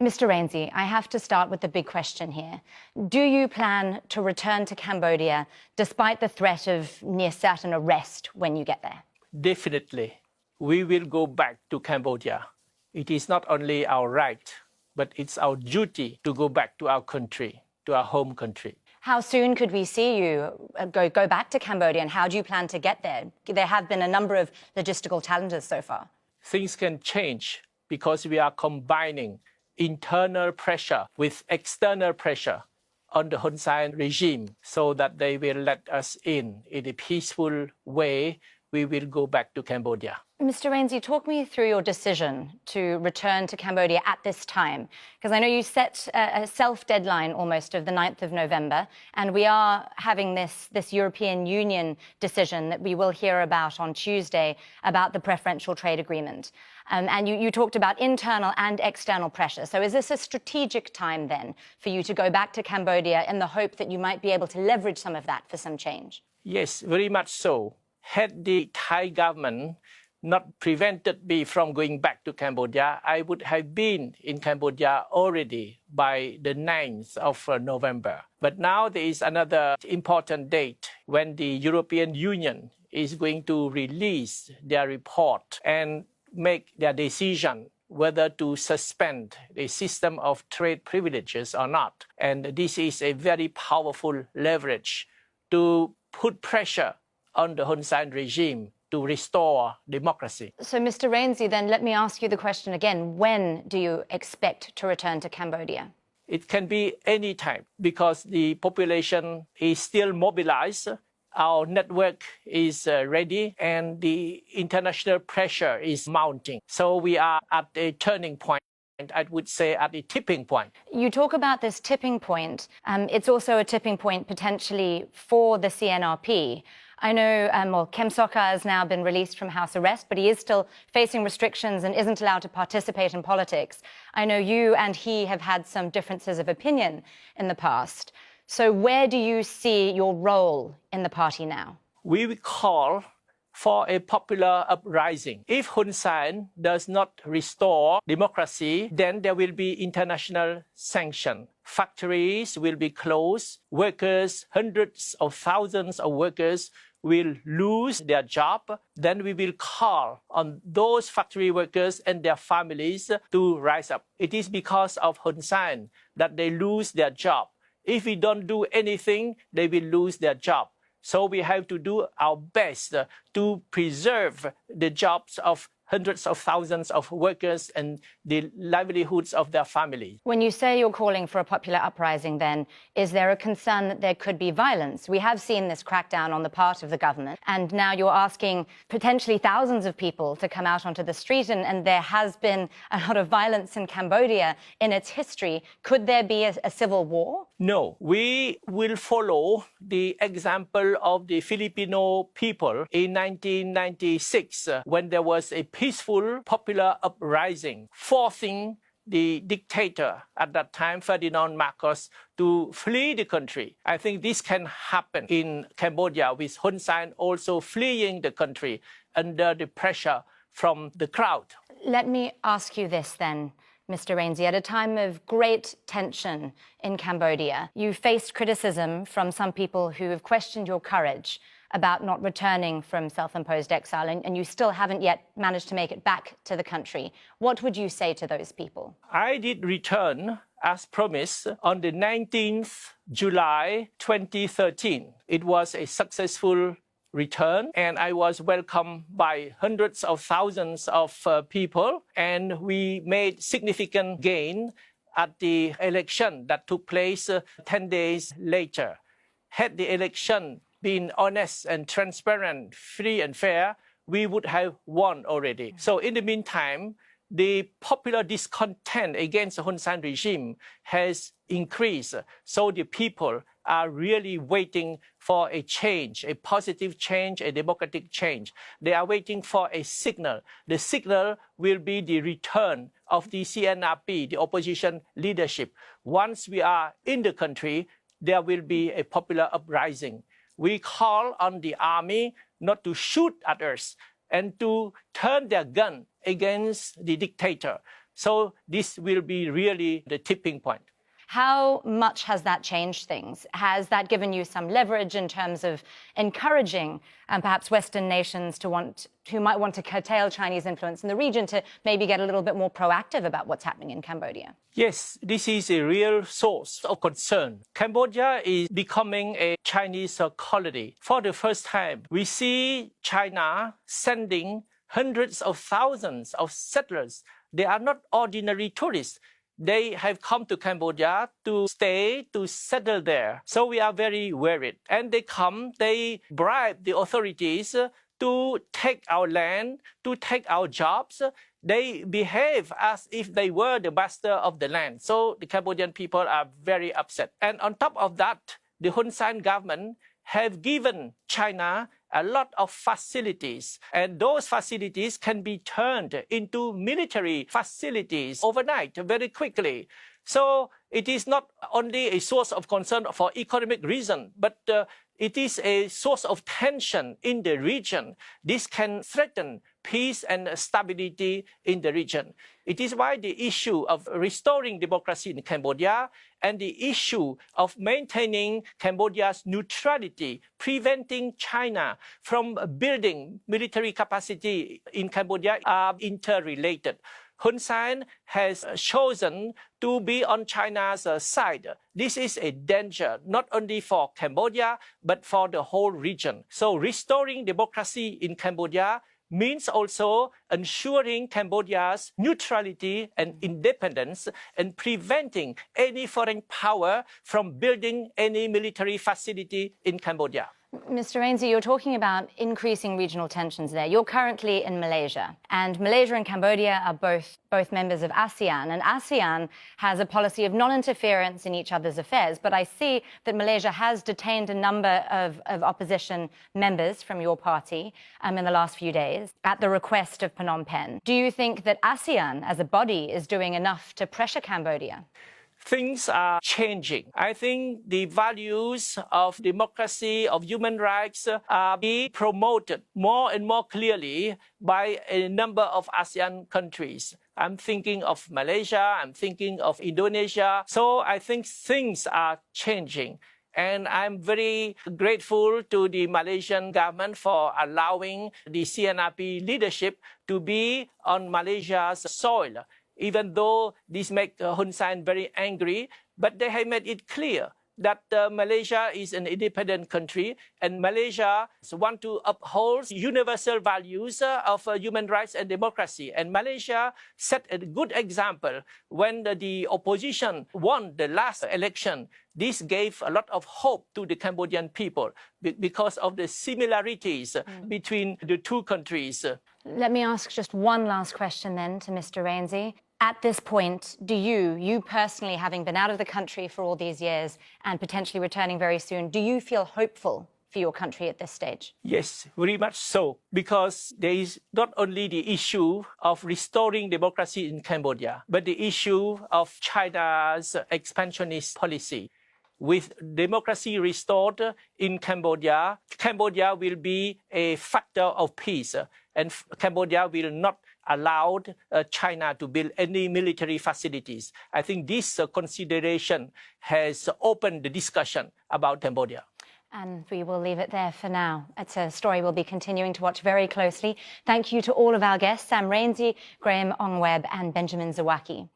Mr. Rainsy, I have to start with the big question here. Do you plan to return to Cambodia despite the threat of near certain arrest when you get there? Definitely. We will go back to Cambodia. It is not only our right, but it's our duty to go back to our country, to our home country. How soon could we see you go back to Cambodia, and how do you plan to get there? There have been a number of logistical challenges so far. Things can change because we are combining internal pressure with external pressure on the Hun Sen regime so that they will let us in a peaceful way. We will go back to Cambodia. Mr. Rainsy, talk me through your decision to return to Cambodia at this time, because I know you set a self-deadline almost of the 9th of November, and we are having this European Union decision that we will hear about on Tuesday about the preferential trade agreement. And you talked about internal and external pressure. So is this a strategic time then for you to go back to Cambodia in the hope that you might be able to leverage some of that for some change? Yes, very much so. Had the Thai government not prevented me from going back to Cambodia, I would have been in Cambodia already by the 9th of November. But now there is another important date when the European Union is going to release their report and make their decision whether to suspend the system of trade privileges or not. And this is a very powerful leverage to put pressure on the Hun Sen regime to restore democracy. So, Mr. Rainsy, then let me ask you the question again. When do you expect to return to Cambodia? It can be any time because the population is still mobilized. Our network is ready and the international pressure is mounting. So we are at a turning point. I would say at a tipping point. You talk about this tipping point. It's also a tipping point potentially for the CNRP. I know Kem Sokha has now been released from house arrest, but he is still facing restrictions and isn't allowed to participate in politics. I know you and he have had some differences of opinion in the past. So where do you see your role in the party now? We will call for a popular uprising. If Hun Sen does not restore democracy, then there will be international sanction. Factories will be closed. Workers, hundreds of thousands of workers will lose their job. Then we will call on those factory workers and their families to rise up. It is because of Hun Sen that they lose their job. If we don't do anything, they will lose their job. So we have to do our best to preserve the jobs of hundreds of thousands of workers and the livelihoods of their families. When you say you're calling for a popular uprising, then, is there a concern that there could be violence? We have seen this crackdown on the part of the government, and now you're asking potentially thousands of people to come out onto the street, and there has been a lot of violence in Cambodia in its history. Could there be a civil war? No, we will follow the example of the Filipino people in 1996 when there was a peaceful popular uprising, forcing the dictator at that time, Ferdinand Marcos, to flee the country. I think this can happen in Cambodia with Hun Sen also fleeing the country under the pressure from the crowd. Let me ask you this then, Mr. Rainsy. At a time of great tension in Cambodia, you faced criticism from some people who have questioned your courage about not returning from self-imposed exile, and you still haven't yet managed to make it back to the country. What would you say to those people? I did return, as promised, on the 19th July 2013. It was a successful return, and I was welcomed by hundreds of thousands of people, and we made significant gain at the election that took place 10 days later. Had the election been honest and transparent, free and fair, we would have won already. So in the meantime, the popular discontent against the Hun Sen regime has increased. So the people are really waiting for a change, a positive change, a democratic change. They are waiting for a signal. The signal will be the return of the CNRP, the opposition leadership. Once we are in the country, there will be a popular uprising. We call on the army not to shoot at us and to turn their gun against the dictator. So this will be really the tipping point. How much has that changed things? Has that given you some leverage in terms of encouraging perhaps Western nations who might want to curtail Chinese influence in the region to maybe get a little bit more proactive about what's happening in Cambodia? Yes, this is a real source of concern. Cambodia is becoming a Chinese colony. For the first time, we see China sending hundreds of thousands of settlers. They are not ordinary tourists. They have come to Cambodia to stay, to settle there. So we are very worried. And they bribe the authorities to take our land, to take our jobs. They behave as if they were the master of the land. So the Cambodian people are very upset. And on top of that, the Hun Sen government have given China a lot of facilities, and those facilities can be turned into military facilities overnight, very quickly. So it is not only a source of concern for economic reason, but it is a source of tension in the region. This can threaten peace and stability in the region. It is why the issue of restoring democracy in Cambodia and the issue of maintaining Cambodia's neutrality, preventing China from building military capacity in Cambodia are interrelated. Hun Sen has chosen to be on China's side. This is a danger not only for Cambodia, but for the whole region. So restoring democracy in Cambodia means also ensuring Cambodia's neutrality and independence and preventing any foreign power from building any military facility in Cambodia. Mr. Rainsy, you're talking about increasing regional tensions there. You're currently in Malaysia, and Malaysia and Cambodia are both members of ASEAN, and ASEAN has a policy of non-interference in each other's affairs. But I see that Malaysia has detained a number of opposition members from your party in the last few days at the request of Phnom Penh. Do you think that ASEAN as a body is doing enough to pressure Cambodia? Things are changing. I think the values of democracy, of human rights are being promoted more and more clearly by a number of ASEAN countries. I'm thinking of Malaysia, I'm thinking of Indonesia. So I think things are changing. And I'm very grateful to the Malaysian government for allowing the CNRP leadership to be on Malaysia's soil. Even though this makes Hun Sen very angry, but they have made it clear that Malaysia is an independent country and Malaysia wants to uphold universal values of human rights and democracy. And Malaysia set a good example when the opposition won the last election. This gave a lot of hope to the Cambodian people because of the similarities between the two countries. Let me ask just one last question then to Mr. Rainsy. At this point, do you personally, having been out of the country for all these years and potentially returning very soon, do you feel hopeful for your country at this stage? Yes, very much so, because there is not only the issue of restoring democracy in Cambodia, but the issue of China's expansionist policy. With democracy restored in Cambodia, Cambodia will be a factor of peace, and Cambodia will not allow China to build any military facilities. I think this consideration has opened the discussion about Cambodia. And we will leave it there for now. It's a story we'll be continuing to watch very closely. Thank you to all of our guests, Sam Rainsy, Graham Ongweb and Benjamin Zawaki.